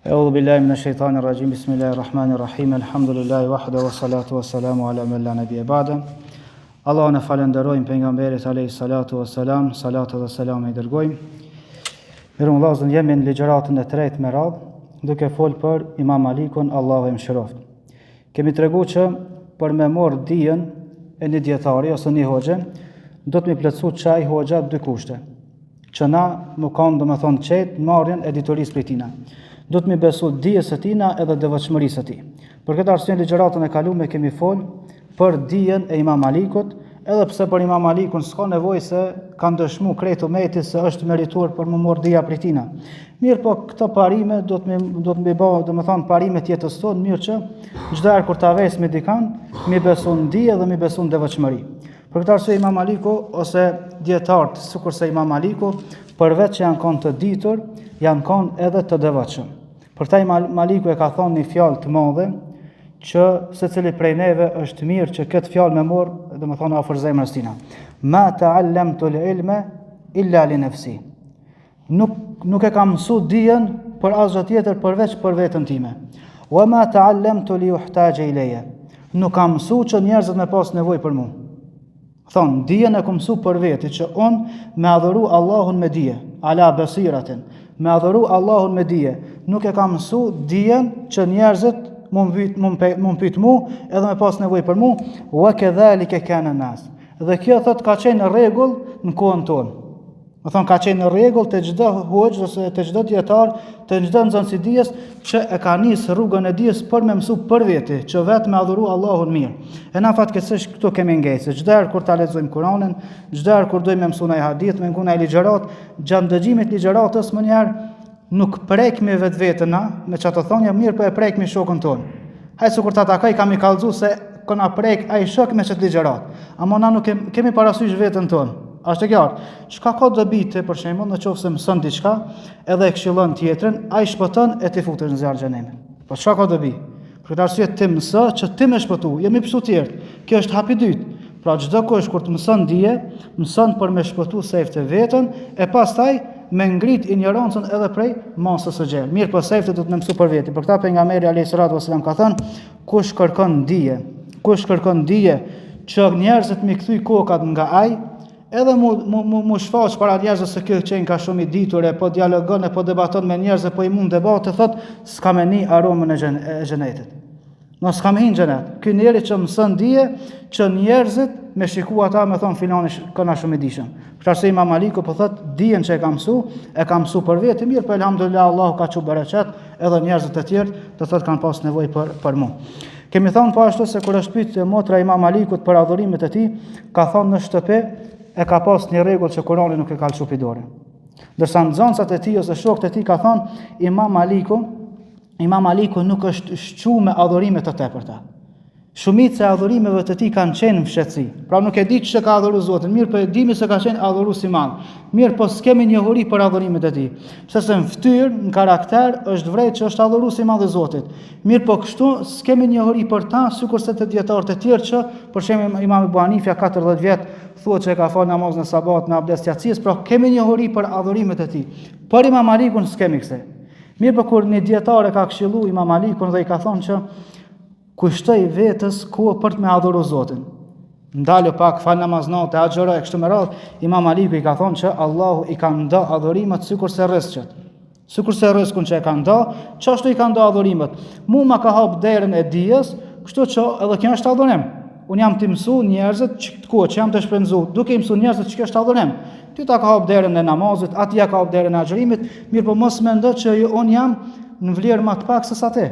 Eudhu billahi minash shaitanir rajim. Bismillahirrahmanirrahim. Alhamdulillahi wahda wa salatu wa salamu ala man la nabiyya ba'da. Allahun e falenderojmë pejgamberit alayhi salatu wa salam, salatu dhe selam i dërgojmë. Mirë vëllezër, jemi në ligjëratën e tretë me radhë, duke folë për Imam Malikun, Allahu e mëshiroft. Kemi treguar që për me marrë dijen e një dietari ose një hoxhe, do të më plotësoj çaj hoxha dy kushte. Që na më kanë domethënë çet marrjen e ditorisë prej tina. Do të më besu dijes së tina edhe devotshmërisë së tij. Për këtë arsye në ligjëratën e kaluar kemi folë për dijen e Imam Malikut, edhe pse për Imam Malikun s'ka nevojë se kanë dëshmuar krejt umetit se është merituar për më marrë dija prej tina. Mirë, po këto parime do të më bëj, domethënë parime të jetës tonë, mirë që çdo herë kur ta vës me dikan, më beson dije dhe më beson devotshmëri. Për këtë arsye Imam Maliku ose dietarët, sikurse Imam Maliku, përveç që janë kanë të ditur, janë kanë edhe të devotshëm. Për ta Imam Maliku e ka thonë një fjalë të madhe, që secili prej neve është mirë që këtë fjalë me morr, domethënë afër zemrës tina. Ma ta'allamtu al-ilma illa li nafsi. Nuk e kam mësuar dijen për asgjë tjetër përveç për veten time. Wa ma ta'allamtu li uhtaja ilayya. Nuk kam mësuar që njerëzit më pas nevojë për mua. Thonë, dijen e kam mësuar për veti që unë me adhuru Allahun me dije, ala basiratin, me adhuru Allahun me dije. Nuk e kam mësuar dijen që njerëzit mund pyet mua edhe me pas nevojë për mua, wa kadhalika kana nas. Dhe kjo thot ka qenë në rregull në kohën tonë. Do thon ka qenë në rregull te çdo hoxh ose te çdo dietar, te çdo nxënës i dijes që e ka nis rrugën e dijes për me mësu për veti, që vetë me adhuru Allahun mirë. E na fatkeqësisht këtu kemi ngejse. Çdo herë kur ta lexojmë Kur'anin, çdo herë kur dojmë mësoj një hadith, me ngunaj ligjërat, gjatë dëgjimit ligjëratës më njëherë nuk prekmi vetveten na, me çfarë të thonë mirë, po e prekmi shokun ton. Hajde kur ta takoj kam i kallëzu se kona prek ai shok me çet ligjërat. Ama na nuk kemi parasysh veten ton. Ashtë e qartë. Çka ka dobite për shembull, nëse mëson diçka, edhe e këshillon tjetrën, ai shpëton e ti futesh në zjarr xhenemit. Po çka ka dobi? Për këtë arsye ti mëso që ti më shpëtu, jemi psu tjerë. Kjo është hapi i dytë. Pra çdo kush kur të mëson dije, mëson për me shpëtu sefte veten e pastaj me ngrit ignorancën edhe prej masës së gjerë. Mirë, po sefte do të më mësu për veti. Për këtë pejgamberi alayhis salatu wasallam ka thënë, kush kërkon dije që njerëzit më kthy kokat nga ai, edhe mu shfaq para njerëzve se kjo qenë ka shumë i ditur, po dialogon, po debaton me njerëzve, po i mund debate, thot, s'ka me ni aromën e xhenetit. No s'ka me hi në xhenet. Ky njeri që mëson dije që njerëzit me shiku ata me thonë filani këna shumë i dishëm. Për arsye Imam Maliku po thot, dijen që e ka mësu për veti mirë, po elhamdulillah Allahu ka çu bereqet, edhe njerëzit e tjerë të thot kanë pas nevojë për mua. Kemi thonë po ashtu se kur është pyet motra Imam Malikut për adhurimet e tij, ka thonë në shtëpi e ka pas një rregull që Kurani nuk e ka lëshu pidore. Ndërsa nxënësat e tij ose shokët e tij ka thonë Imam Maliku nuk është shqu me adhurime të tepërta. Shumica e adhurimeve të tij kanë qenë në fshehtësi. Pra nuk e di ç'e ka adhuru Zotin, mirë, po e dimi se ka qenë adhurues i madh. Mirë, po s'kemi njohuri për adhurimet e tij. Pse se në fytyrë, në karakter është vërejtë që është adhurues i madh i Zotit. Mirë, po kështu s'kemi njohuri për ta, sikurse të dietarët e tjerë që për shembull Imam Abu Hanifja 40 vjet thuhet se ka fal namazin e sabat në abdest yacis, pra kemi njohuri për adhurimet e tij. Por Imam Malikun s'kemi këtë. Mirë, po kur një dietar e ka këshilluar Imam Malikun dhe i ka thonë që kushtoj vetës kohë për të me adhuru Zotin. Ndalo pak, fal namaz natë, agjëro e kështu me radhë, Imam Maliku i ka thonë që Allahu i ka nda adhurimet sikurse rrezqet. Sikurse rrezkun që e ka nda, çashtu i ka nda adhurimet. Mu ma ka hap derën e dijes, kështu që edhe kjo është adhurim. Unë jam të mësu njerëzit që jam të shpenzu, duke i mësu njerëzit që kjo është adhurim. Ty ta ka hap derën e namazit, ati ja ka hap derën e agjërimit, mirë po mos mendo që unë jam në vlerë më të pak se sa ti.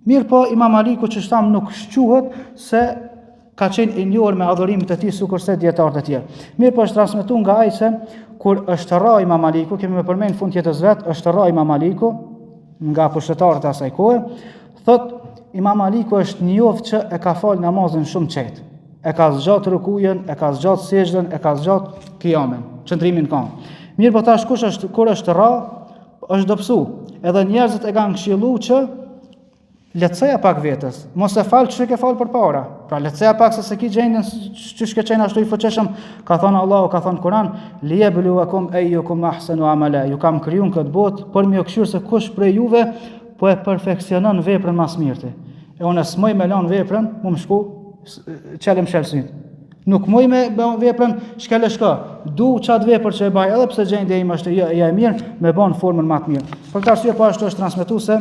Mirë po Imam Maliku që shtam nuk shquhet se ka qenë i njohur me adhurimet e tij sikurse dietarët e tjerë. Mirë po është transmetuar nga ai se kur është rra Imam Maliku, kemi më përmend fund jetës vet, është rra Imam Maliku nga pushtetarët e asaj kohe, thot Imam Maliku është njohur që e ka fal namazin shumë qetë. E ka zgjat rukujën, e ka zgjat sejdën, e ka zgjat kiamen, çndrimin kanë. Mirë po tash kur është rra, është dobësu. Edhe njerëzit e kanë këshilluar që Lehtësoja pak vetes, mos e fal çu ke fal përpara. Pra lehtësoja pak se ki gjendën çu ke qenë ashtu i fuqishëm, ka thënë Allahu, ka thënë Kur'an, liyabluwakum ayyukum ahsanu amala. Ju kam krijuar këtë botë për më këshir se kush prej juve po e perfeksionon veprën më së miri. E unë s'moj me lan veprën, mu më shku çelëm shelsin. Nuk muj me veprën shkelë shka. Du qatë vepër që e baj, edhe pse gjendja ime është ja e mirë, me ban formën më të mirë. Për këtë arsye po ashtu është transmetuar se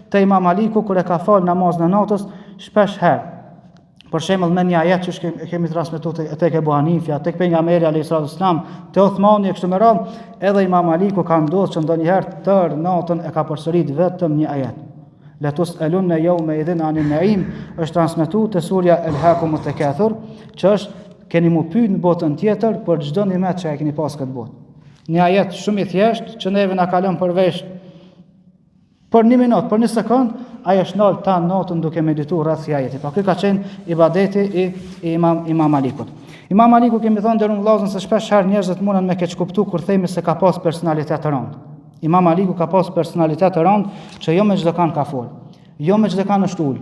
te Imam Aliku kur e ka fal namazin e natës shpesh herë. Për shembull me një ajet që kemi transmetuar tek Ebu Hanifja, tek pejgamberi alayhis salam, te Uthmani e kështu me radhë, edhe Imam Aliku ka ndodhur që ndonjëherë tër natën e ka përsërit vetëm një ajet. La tus'alunna yawma idhin 'anil na'im, është transmetuar te surja Elhakumut Takathur, që është keni mu pyet në botën tjetër për çdo nimet që e keni pas këtë botë. Një ajet shumë i thjeshtë që neve na kalon përveç për 1 minutë, për 1 sekond, ai është ndal ta natën duke medituar rreth këtij ajeti. Pa ky ka qenë ibadeti i Imam Alikut. Imam Aliku kemi thënë deri në vllazën se shpesh herë njerëzit mundën me keq kuptu kur themi se ka pas personalitet të rëndë. Imam Aliku ka pas personalitet të rëndë që jo me çdo kan ka fol, jo me çdo kan është ul.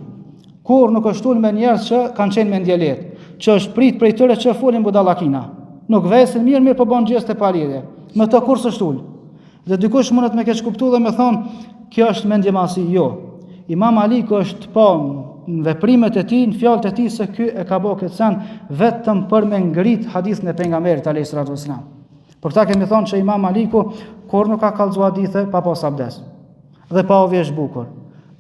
Kur nuk është ul me njerëz që kanë qenë me ndjelet, që është prit prej tyre që folin budallakina. Nuk vesin mirë po bën gjeste pa lidhje. Me të kurs është ul. Dhe dikush mundet me keq kuptu dhe me thonë, kjo është mendjemasi, jo. Imam Aliku është pa në veprimet e tij, në fjalët e tij se ky e ka bërë këtë sen vetëm për me ngrit hadithin e pejgamberit alayhis salam. Për këtë kemi thonë që Imam Aliku kur nuk ka kallëzuar hadithe pa pas abdes dhe pa u vesh bukur.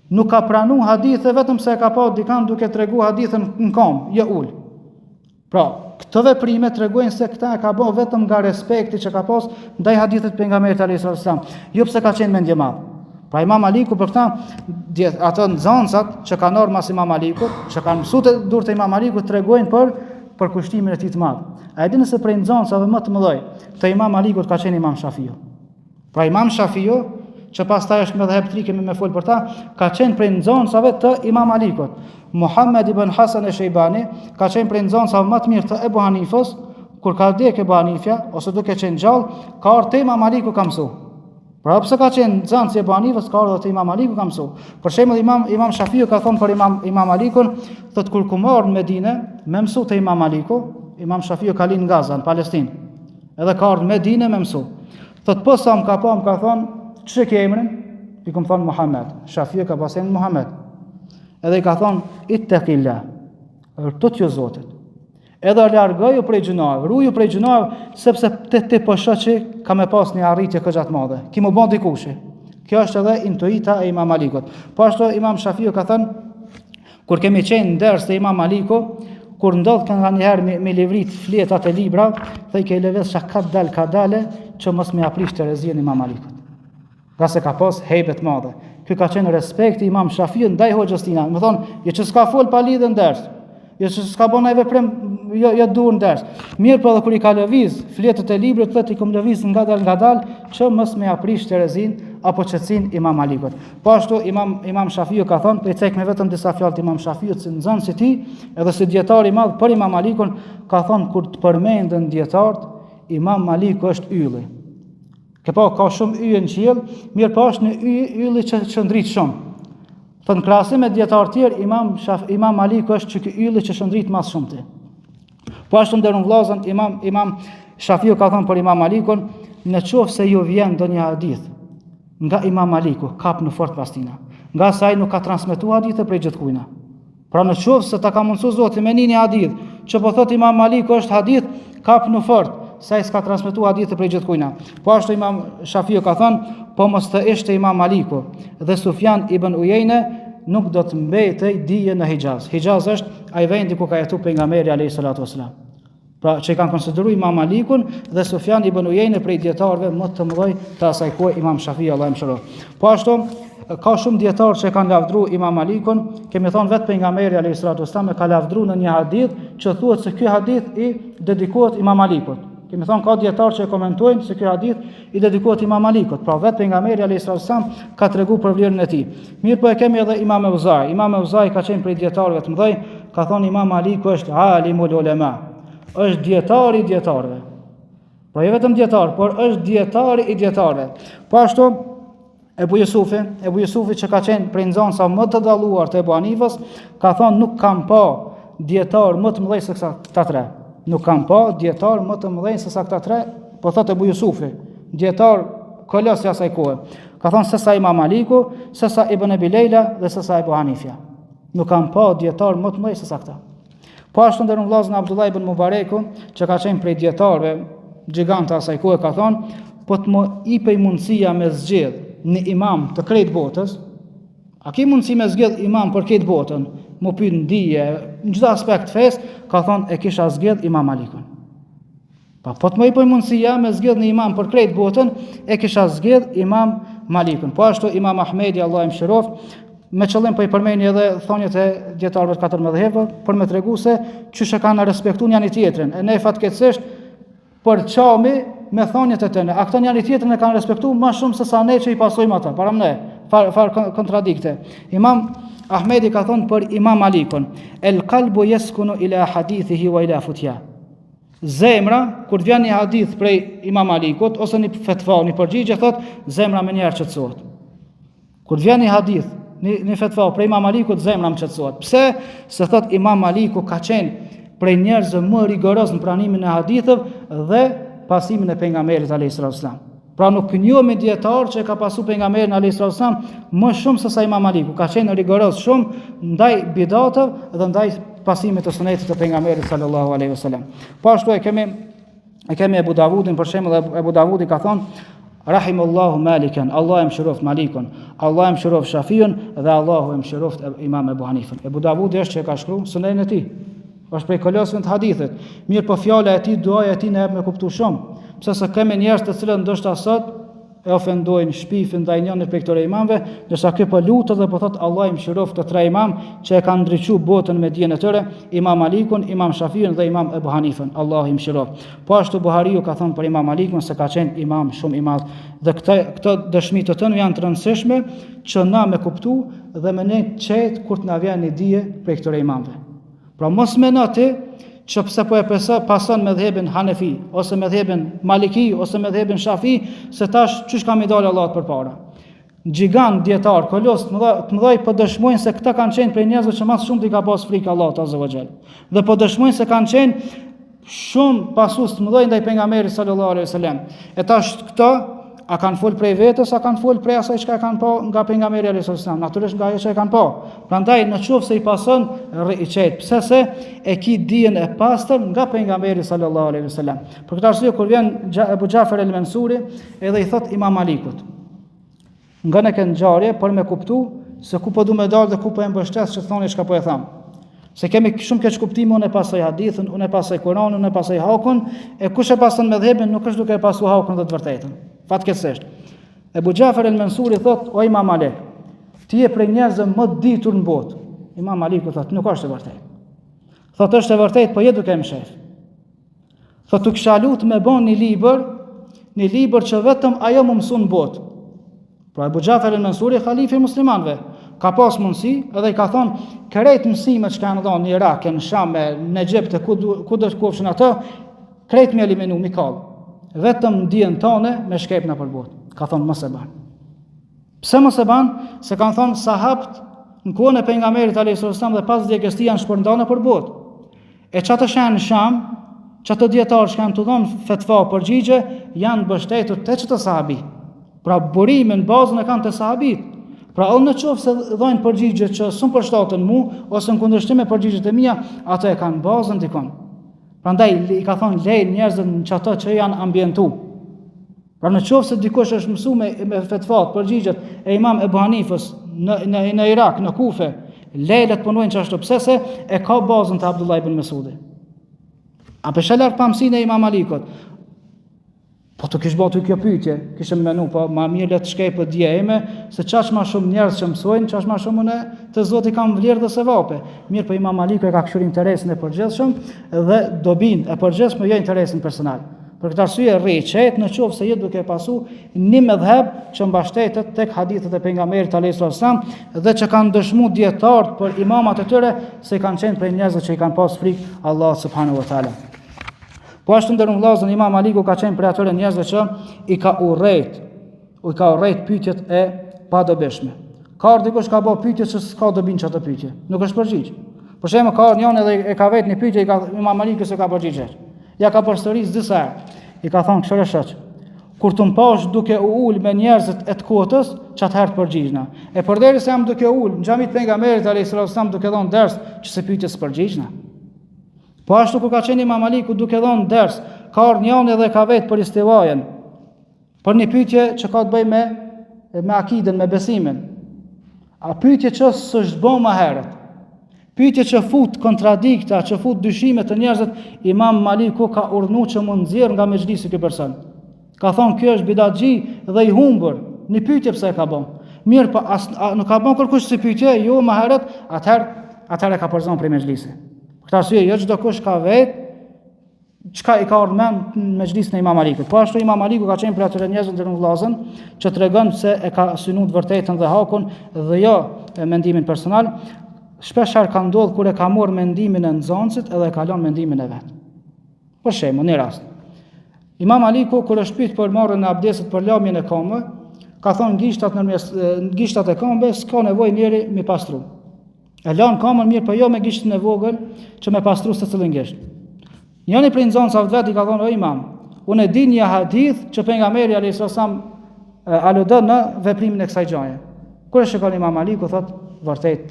Nuk ka pranuar hadithe vetëm se e ka pa dikan duke treguar hadithën në kom, jo ul. Pra, këto veprime tregojnë se këta e ka bërë vetëm nga respekti që ka pas ndaj hadithit të pejgamberit alayhis salam, jo pse ka qenë mendje madh. Pra Imam Aliku për këta ato nxënësat që kanë ardhur mas Imam Alikut, që kanë mësuar të durrë të Imam Alikut tregojnë për kushtimin e tij të madh. A e dini se prej nxënësave më të mëdhej të Imam Alikut ka qenë Imam Shafiu. Pra Imam Shafiu, që pastaj është me dhëb trike me fol për ta, ka qenë prej nxënësave të Imam Alikut. Muhammed ibn Hasan al-Shaybani ka qenë prej nxënësave më të mirë të Ebu Hanifës, kur ka vdekur Ebu Hanifja ose duke qenë gjallë, ka ardhur te Imam Aliku ka mësuar. Pra pse ka qenë nxënës i Ebu Hanifës, ka ardhur te Imam Aliku ka mësuar. Për shembull Imam Shafiu ka thonë për Imam Alikun, thotë kur ku marr në Medinë, me mësu te Imam Aliku, Imam Shafiu ka lind në Gaza, në Palestinë. Edhe ka ardhur në Medinë me mësu. Thotë po sa më ka thonë, ç'e ke emrin? I kam thonë Muhammed. Shafiu ka pasur Muhammed. Edhe i ka thonë ittaqillah. Rtut ju Zotit. Edhe largoju prej gjunave, ruju prej gjunave, sepse te po shoh që ka me pas një arritje këgjat madhe. Ki më bën dikush. Kjo është edhe intuita e Imam Alikut. Po ashtu Imam Shafiu ka thënë, kur kemi qenë në ders te Imam Aliku, kur ndodh nga njëherë me livrit fletat e libra, thej ke lëvez ka dale që mos me aprish terezien Imam Alikut. Nga se ka pas hejbet madhe. Ky ka qenë respekti Imam Shafiu ndaj hoxhës tina. Më thonë, jo që s'ka fol pa lidhje në ders. Jo që s'ka bën ai veprim jo dur në ders. Mirë po edhe kur i ka lëviz fletët e librit, thotë i kom lëviz ngadal që mos me aprish terezin apo qetësin Imam Alikut. Po ashtu Imam Shafiu ka thonë, për cek me vetëm disa fjalë të Imam Shafiut si nxënës i tij, edhe si dietar i madh për Imam Alikun, ka thonë kur të përmenden dietarët, Imam Aliku është ylli. Ka shumë yje në qiell, mirë po është në ylli që ndrit shumë. Në krahasim me dietar tjerë, Imam Aliku është që ky ylli që shndrit më shumë ti. Po ashtu ndër vllazën Imam Shafiu ka thonë për Imam Alikun, në qoftë se ju vjen ndonjë hadith nga Imam Aliku, kap në fort pastina. Nga sa ai nuk ka transmetuar hadithe prej gjithkujna. Pra në qoftë se ta ka mundsuar Zoti me një hadith që po thotë Imam Aliku është hadith, kap në fort, sa ai s'ka transmetuar hadithe prej gjithkujna. Po ashtu Imam Shafiu ka thonë, po mos të ishte Imam Aliku dhe Sufjan ibn Ujejne nuk do të mbetej dije në Hijaz. Hijaz është ai vendi ku ka jetuar pejgamberi alayhis salatu wasalam. Pra që i kanë konsideruar Imam Alikun dhe Sufjan ibn Ujejne prej dietarëve më të mëdhej të asaj kohe, Imam Shafiu Allahu mëshiroj. Po ashtu ka shumë dietarë që kanë lavdruar Imam Alikun, kemi thonë vetë pejgamberi alayhis salatu wasalam e ka lavdruar në një hadith që thuhet se ky hadith i dedikohet Imam Alikut. Kemi thonë ka dietarë që komentojnë se ky hadith i dedikohet Imam Alikut. Pra vetë pejgamberi alayhis salatu wasalam ka treguar për vlerën e tij. Mirë po e kemi edhe Imam Auzai. Imam Auzai ka qenë prej dietarëve të mëdhej, ka thonë Imam Aliku është alimul ulema. Është dietari i dietarëve. Po jo vetëm dietar, por është dietari i dietarëve. Po ashtu Ebu Jusufi që ka qenë prej nxënësve më të dalluar të Ebu Hanifës, ka thonë nuk kam pa dietar më të mëdhenj se këta tre. Nuk kam pa dietar më të mëdhenj se këta tre, po thotë Ebu Jusufi, dietar kolos i asaj kohe. Ka thonë se sa Imam Maliku, se sa Ibn Abi Lejla dhe se sa Ebu Hanifja. Nuk kam pa dietar më të mëdhenj se këta. Po ashtu ndër vllazën Abdullah ibn Mubareku, që ka qenë prej dietarëve gjiganta asaj kohe, ka thonë, po të më jepej mundësia me zgjedh në imam të krejt botës, a ki mundësi me zgjedh imam për krejt botën, më pyet ndije, në çdo aspekt fes, ka thonë e kisha zgjedh Imam Malikun. Po të më jepej mundësia me zgjedh në imam për krejt botën, e kisha zgjedh Imam Malikun. Po ashtu Imam Ahmedi, Allah i mëshiroft, me qëllim po i përmeni edhe thonjet e dietarëve të katër mëdhëve, për me tregu se çysh e kanë respektuar njëri tjetrin. E ne fatkeqësisht për çami me thonjet e tëne, a këta njëri tjetrin e kanë respektuar më shumë se sa ne që i pasojmë ata, para ne, far kontradikte. Imam Ahmedi ka thonë për Imam Malikun, el qalbu yaskunu ila hadithihi wa ila futya. Zemra, kur vjen një hadith prej Imam Malikut ose një fetva, një përgjigje, thot zemra më njëherë qetësohet. Kur vjen një hadith, një fetva prej Imam Malikut, zemra më qetësohet. Pse? Se thot Imam Maliku ka qenë prej njerëzve më rigoroz në pranimin e hadithëve dhe pasimin e pejgamberit alayhis salam. Pra nuk njohemi dietar që ka pasu pejgamberin alayhis salam më shumë se sa Imam Maliku. Ka qenë rigoroz shumë ndaj bidatëve dhe ndaj pasimit të sunetit të pejgamberit sallallahu alaihi wasallam. Po ashtu e kemi Abu Davudin, për shembull, Abu Davudi ka thonë rahimallahu Malikan, Allah e mëshiroft Malikun, Allah e mëshiroft Shafiun dhe Allahu e mëshiroft Imam Abu Hanifën. Abu Davudi është që e ka shkruar sunetin e tij. Është prej kolosëve të hadithit. Mirë, po fjala e tij, duaja e tij na jep me kuptu shumë. Pse se kemi njerëz të cilët ndoshta sot e ofendojnë, shpifin ndaj njërit prej këtyre imamëve, ndërsa ky po lutet dhe po thot Allah i mëshiroft të tre imam që e kanë ndriçuar botën me dijen e tyre, Imam Malikun, Imam Shafiun dhe Imam Abu Hanifën. Allah i mëshiroft. Po ashtu Buhariu ka thënë për Imam Malikun se ka qenë imam shumë i madh. Dhe këto dëshmi të tënë janë të rëndësishme që na me kuptu dhe me ne qetë kur të na vjen një dije prej këtyre imamëve. Pra mos mendo ti që pse po e pason mëdhëbin Hanefi ose mëdhëbin Maliki ose mëdhëbin Shafi, se tash çish kam i dalë Allahut përpara. Gjigant dietar kolos të mëdhaj po dëshmojnë se këta kanë qenë prej njerëzve që më shumë i ka pas frikë Allahut azza wa xal. Dhe po dëshmojnë se kanë qenë shumë pasues të mëdhenj ndaj pejgamberit sallallahu alaihi wasallam. E tash këta a kanë fol prej vetës, a kanë fol prej asaj çka kanë pa nga pejgamberi alayhis salam, natyrisht nga ajo që kanë pa. Prandaj në qoftë se i pason rri i qet, pse se e ki dijen e pastër nga pejgamberi sallallahu alaihi wasallam. Për këtë arsye kur vjen Abu Ja'far al-Mansuri edhe i thot Imam Malikut, nga në këtë ngjarje për me kuptu se ku po du me dalë dhe ku po e mbështes që thoni çka po e tham. Se kemi shumë keq kuptime, unë e pasoj hadithën, unë e pasoj Kur'anin, unë e pasoj hakun, e kush e pason mëdhëbin nuk është duke e pasu hakun dhe të vërtetën. Fatkeqësisht. Abu Ja'far al-Mansuri thot, o Imam Malik, ti je prej njerëzve më të ditur në botë. Imam Maliku thot, nuk është e vërtetë. Thot, është e vërtetë, po je duke më shef. Thot, tu kisha lutë me bën një libër që vetëm ajo më mëson në botë. Pra Abu Ja'far al-Mansuri halifi muslimanëve, ka pas mundësi edhe i ka thonë krejt mësimet që kanë dhënë në Irak, në Sham, në Egjipt, ku do të kofshin ato, krejt me eliminu mi kallë. Vetëm dijen tonë me shkepna për botë. Ka thonë mos e ban. Pse mos e ban? Se kanë thonë sahabët në kohën e pejgamberit alayhis salam dhe pas vdekjes tij janë shpërndarë për botë. E çato shën në Sham, çato dietarë që kanë të dhënë fetva përgjigje janë mbështetur te çdo sahabi. Pra burimin bazën e kanë te sahabit. Pra unë në qoftë se dhojnë përgjigje që s'u përshtaten mu ose në kundërshtim me përgjigjet e mia, ato e kanë bazën dikon. Prandaj i ka thonë lej njerëzve në çato që janë ambientu. Pra në qoftë se dikush është mësuar me fetvat, përgjigjet e Imam Ebu Hanifës në Irak, në Kufe, lejlet punojnë çashtu, pse se e ka bazën të Abdullah ibn Mesudi. A peshalar pamësinë e Imam Malikut. Po të kishë batu kjo pyetje, kishë menu, po ma mirë le të shkej për dje ime, se qash ma shumë njerëz që mësojnë, qash ma shumë une të Zoti kam vlerë dhe se vape. Mirë, po Imam Maliku e ka këshur interesin e përgjithshëm dhe dobin e përgjithshëm jo interesin personal. Për këtë arsye rri qetë në qoftë se jetë duke pasu një mëdhëb që mbështetet tek hadithet e pejgamberit alayhis salam dhe që kanë dëshmuar dietarët për imamat e tyre se kanë qenë prej njerëzve që i kanë pas frikë Allah subhanahu wa taala. Po ashtu ndër vëllezër Imam Maliku ka qenë prej atyre njerëzve që i ka urrejt pyetjet e pa dobishme. Ka dikush ka bë pyetje që s'ka dobin çato pyetje, nuk është përgjigj. Për shembull, ka njëri edhe e ka vetë një pyetje, i ka Imam Maliku se ka përgjigjë. Ja ka përsëris disa herë. I ka thonë kështu shoq. Kur të mpash duke u ul me njerëzit e të kotës, çatëherë të përgjigjna. E përderisa jam duke ul në xhamit pejgamberit alayhis salam duke dhënë ders, çse pyetje s'përgjigjna. Po ashtu kur ka qenë Imam Maliku duke dhënë ders, ka ardhur njëri edhe ka vetë për istivajen. Për një pyetje që ka të bëjë me akiden, me besimin. A pyetje që s'është bën më herët. Pyetje që fut kontradikta, që fut dyshime të njerëzit, Imam Maliku ka urdhëruar që mund nxjerr nga mexhlisi ky person. Ka thonë ky është bidatxhi dhe i humbur. Një pyetje pse e ka bën. Mirë, po nuk ka bën kërkush si pyetje, jo më herët, atëherë ka përzon për mexhlisi. Për këtë arsye, jo çdo kush ka vetë çka i ka ardhur mend në mexhlisin e Imam Malikut. Po ashtu Imam Maliku ka qenë për atyre njerëzve të vëllazën që tregon se e ka synuar të vërtetën dhe hakun dhe jo mendimin personal. Shpeshherë ka ndodhur kur e ka marrë mendimin e nxënësit edhe e ka lënë mendimin e vet. Për shembull, në rast. Imam Maliku kur është pyet për marrjen e abdesit për lëmjen e këmbëve, ka thonë gishtat e këmbëve s'ka nevojë njëri me pastru. E lën këmbën mirë, po jo me gishtën e vogël që me pastru se cilën gisht. Njëri prej nxënësve vet i ka thonë o Imam, unë e di një hadith që pejgamberi alayhis salam aludon në veprimin e kësaj gjaje. Kur e shikon Imam Maliku thotë vërtet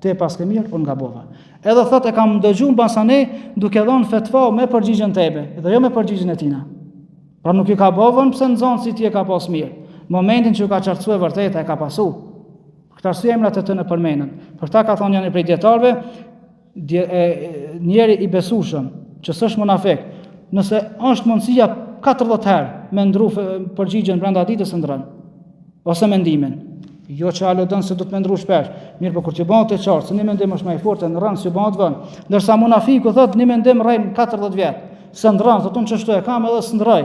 te pas ke mirë, unë gabova. Edhe thotë e kam dëgjuar basane duke dhënë fetva me përgjigjen tebe, dhe jo me përgjigjen e tina. Pra nuk i ka bovën pse nxënësi ti e ka pas mirë. Momentin që u ka qartësuar vërtet e ka pasu. Për këtë arsye emrat e të në përmenden. Për këtë ka thonë janë prej dietarëve, njeri i besueshëm që s'është munafik, nëse është mundësia 40 herë me ndru përgjigjen brenda ditës së ndrën, ose mendimin. Jo që aludon se do të mendru shpesh. Mirë, po kur të bëhet të qartë, se një mendim është më i fortë në rënd se bëhet vën. Ndërsa munafiku thotë një mendim rrin 40 vjet. Se ndron, thotë unë çështoj e kam edhe s'ndroj.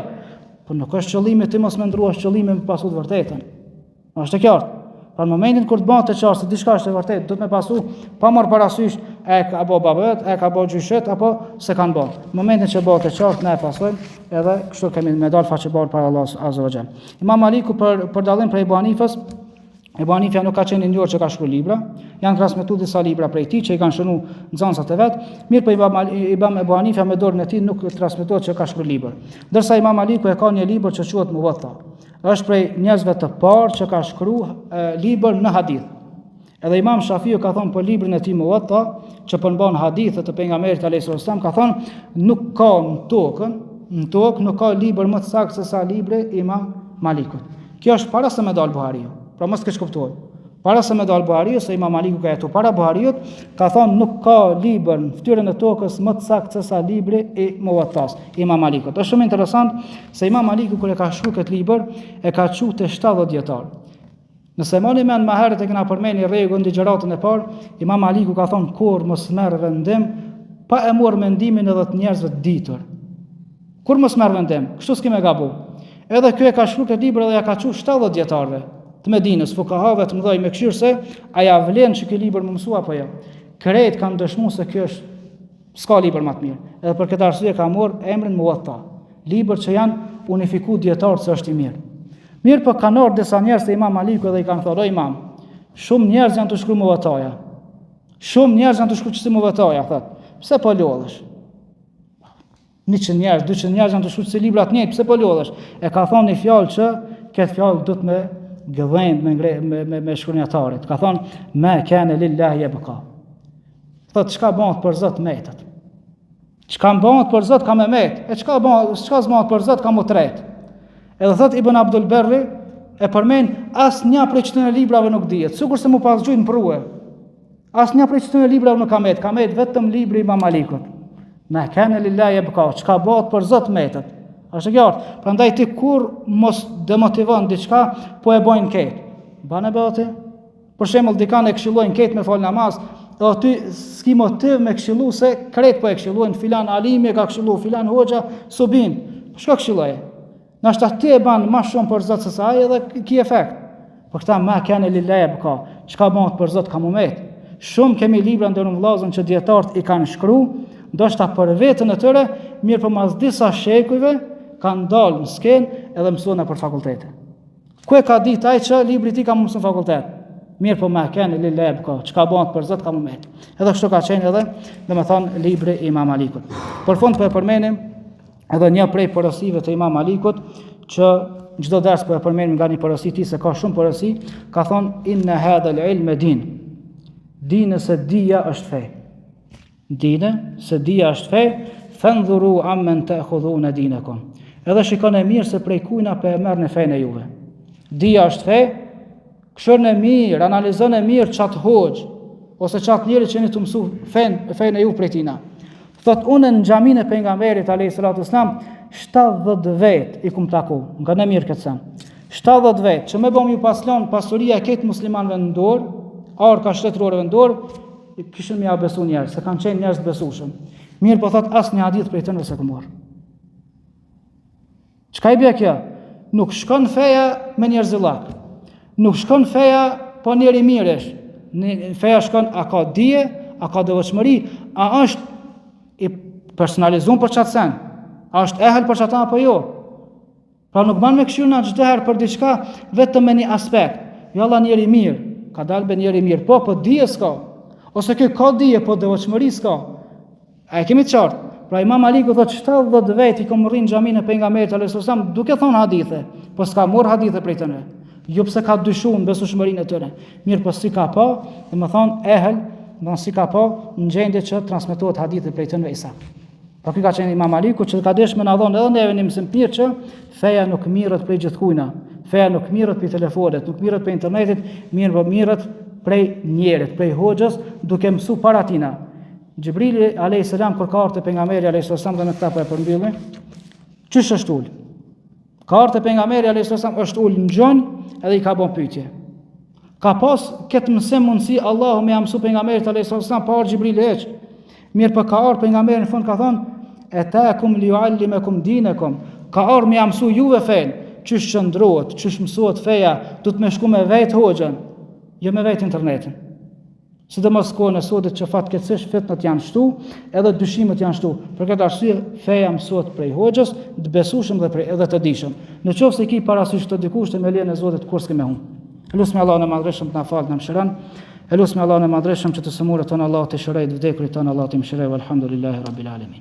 Po nuk është qëllimi ti mos mendruash, qëllimi me pasu të vërtetën. Është e qartë. Pra në momentin kur të bëhet të qartë se diçka është e vërtetë, do të më pasu pa marr parasysh e ka bë babët, e ka bë gjyshet apo se kanë bë. Në momentin që bëhet të qartë ne e pasojmë, edhe kështu kemi me dal faqebar para Allahut azza wa jall. Imam Maliku për dallim prej Ebu Hanifës, Ebu Hanifja nuk ka qenë njerëz që ka shkruar libra, janë transmetuar disa libra prej tij që i kanë shënuar nxënësat e vet. Mirë, po Imam Ebu Hanifja me dorën e tij nuk transmetohet që ka shkruar libër. Ndërsa Imam Maliku e ka një libër që quhet Muwatta. Është prej njerëzve të parë që ka shkruar libër në hadith. Edhe Imam Shafiu ka thonë për librin e tij Muwatta, që përmban hadithe të pejgamberit alayhis salam, ka thonë nuk ka në tokë nuk ka libër më të saktë se sa libri i Imam Malikut. Kjo është para se me dal Buhariu. Pra mos keq kuptoj. Para se me dal Buhariu, se Imam Maliku ka jetuar para Buhariut, ka thonë nuk ka libër në fytyrën e tokës më të saktë se sa libri i Muwattas, Imam Malikut. Është shumë interesant se Imam Maliku kur e ka shkruar këtë libër, e ka thënë te 70 dietar. Nëse mani men më herët e kena përmeni rregullin e gjëratën e parë, Imam Maliku ka thonë kur mos merr vendim pa e marrë mendimin edhe të njerëzve të ditur. Kur mos merr vendim, kështu s'kemë gabu. Edhe ky e ka shkruar këtë libër dhe ja ka thënë 70 dietarëve të Medinës, fukahave të mëdhej me këshirë se a ja vlen që ky libër më mësua apo jo. Krejt kanë dëshmuar se ky është s'ka libër më të mirë. Edhe për këtë arsye ka marrë emrin Muwatta, libër që janë unifikuar dietarët se është i mirë. Mirë, po kanë ardhur disa njerëz te Imam Maliku dhe i kanë thënë: "O Imam, shumë njerëz janë të shkruar Muwattaja. Shumë njerëz janë të shkruar çështë Muwattaja, thotë. Pse po lodhesh? 100 njerëz, 200 njerëz janë të shkruar çështë libra të njëjtë, pse po lodhesh?" E ka thonë një fjalë që këtë fjalë do të më gëdhend me shkronjatarit. Ka thonë, me kene lillahi e bëka. Thotë, qka bëhet për Zot metet. Qka bëhet për Zot ka me met. E qka zbëhet për Zot ka mu tret. Edhe thotë Ibn Abdul Berri, e përmen, as një prej qëtën e librave nuk dihet. Sikur se mu pas gjujnë prue. As një prej qëtën e librave nuk ka met vetëm libri Imam Malikut. Me kene lillahi e bëka. Qka bëhet për Zot metet. Është e qartë. Prandaj ti kur mos demotivon diçka, po e bojnë keq. Banë bëti. Për shembull, dikan e këshillojnë keq me fal namaz, dhe ty s'ki motiv me këshillu se krejt po e këshillojnë, filan alimi e ka këshillu, filan hoxha, subin. Shko këshilloje. Nashta ti e ban më shumë për Zot se sa ai edhe ki efekt. Por këta ma kanë lillahi bëka. Çka bëhet për Zot ka moment. Shumë kemi libra ndërun vllazën që dietarët i kanë shkruar, ndoshta për veten e tyre, mirë për mas disa shekujve kanë dalë në skenë edhe mësuan për fakultete. Ku e ka ditë ai që libri i tij ka mësuar në fakultet? Mirë po ma kanë lileb ka, çka bën për Zot ka më met. Edhe kështu ka qenë edhe, domethënë libri i Imam Malikut. Për fund po e përmenim edhe një prej porosive të Imam Malikut që çdo ders po e përmenim nga një porosi i tij se ka shumë porosi, ka thonë inna hadha al-ilm din. Dinë se dija është fe. Dinë se dija është fe, fanzuru amman ta'khudhuna dinakum. Edhe shikoni mirë se prej kujna po e merrni fenë juve. Dija është fe. Këshërën e mirë, analizën e mirë qatë hoxh, ose qatë njëri që një të mësu fejnë e ju prej tina. Thot, unë në xhamin e pejgamberit alayhi salatu wasalam 70 vet i kum taku, nga në mirë këtë sen. 70 vet, që me bom ju paslon pasuria e ketë muslimanëve në dorë, arka shtetërorëve në dorë, kishin me ja besu njerëz, se kanë qenë njerëz të besueshëm. Mirë po thot, as një hadith prej tënve se ku morë. Çka i bje kjo? Nuk shkon feja me njerëzillak. Nuk shkon feja po njeri miresh. Feja shkon a ka dije, a ka devotshmëri, a është i personalizuar për çat sen, a është ehel për çata apo jo. Pra nuk ban me këshillna çdo herë për diçka vetëm me një aspekt. Jo Allah njeri mirë, ka dalë be njeri mirë, po dije s'ka. Ose kë ka dije po devotshmëri s'ka. A e kemi të qartë? Pra Imam Maliku thotë 70 vet i kom rrinë xhamin e pejgamberit alayhis salam duke thonë hadithe, po s'ka marr hadithe prej tyre. Jo pse ka dyshuar në besueshmërinë e tyre. Mirë po si ka pa, domethënë ehel, do si ka pa në gjendje që transmetohet hadithe prej tyre isa. Pra ky ka qenë Imam Maliku që ka dëshmë na dhonë edhe neve një mësim të mirë që feja nuk mirret prej gjithkujna. Feja nuk mirret prej telefonit, nuk mirret prej internetit, mirë po mirret prej njerit, prej hoxhës, duke mësuar para tina. Xhibrili alayhis salam kur ka ardhur te pejgamberi alayhis salam dhe me këta po e përmbylli. Çish është ul? Ka ardhur te pejgamberi alayhis salam është ul në xhon edhe i ka bën pyetje. Ka pas këtë mësim mundsi Allahu më mësu pejgamberit alayhis salam pa ardhur Xhibrili hiç. Mirë po ka ardhur pejgamberi në fund ka thonë atakum liuallimakum dinakum. Ka ardhur më mësu juve fen, çish qëndrohet, çish mësohet feja, do të më shku me vet hoxhën, jo me vet internetin. Sidomos kohën e sotit që fatkeqësisht fitnat janë shtu, edhe dyshimet janë shtu. Për këtë arsye feja mësohet prej hoxhës, të besueshëm dhe prej edhe të dijshëm. Nëse ki parasysh të dikush të me lejen e Zotit kurse me humb. Elusmi Allahun e madhreshëm të na falë, na mëshiron. Elusmi Allahun e madhreshëm që të sëmurët tonë Allah të shërojë, të vdekurit tonë Allah të mëshirojë. Alhamdulillahi rabbil alamin.